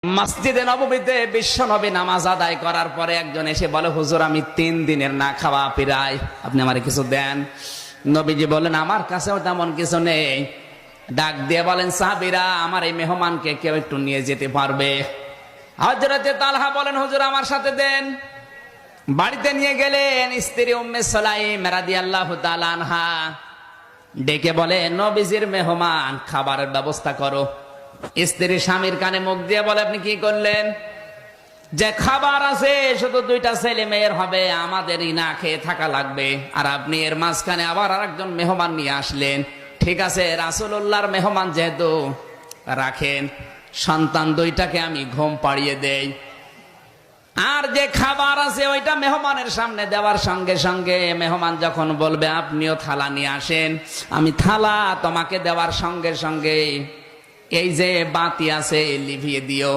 মসজিদে নববীতে বিশ্ব নবী নামাজ আদায় করার পরে একজন এসে বলে, হুজুর আমি 3 দিনের না খাওয়া পিরাই, আপনি আমারে কিছু দেন। নবীজি বলেন, আমার কাছেও তেমন কিছু নেই। ডাক দিয়ে বলেন, সাহাবীরা আমার এই মেহমানকে কেউ একটু নিয়ে যেতে পারবে? হযরতে তালহা বলেন, হুজুর আমার সাথে দেন। বাড়িতে নিয়ে গেলেন। স্ত্রী উম্মে সুলাইম রাদিয়াল্লাহু তাআলা আনহা ডেকে বলে, নবীজির মেহমান, খাবারের ব্যবস্থা করো। স্ত্রী স্বামীর কানে মুখ দিয়ে বলে, আপনি কি করলেন? যে খাবার আছে শুধু 2টা ছেলে মেয়ের হবে, আমাদেরই না খেয়ে থাকা লাগবে, আর আপনি এর মাঝখানে আবার আরেকজন মেহমান নিয়ে আসলেন। ঠিক আছে, রাসূলুল্লাহর মেহমান যেহেতু, রাখেন, সন্তান 2টাকে আমি ঘুম পাড়িয়ে দেই, আর যে খাবার আছে ওইটা মেহমানের সামনে দেওয়ার সঙ্গে সঙ্গে মেহমান যখন বলবে আপনিও থালা নিয়ে আসেন, আমি থালা তোমাকে দেওয়ার সঙ্গে সঙ্গে এই যে বাতি আছে লিভিয়ে দিও।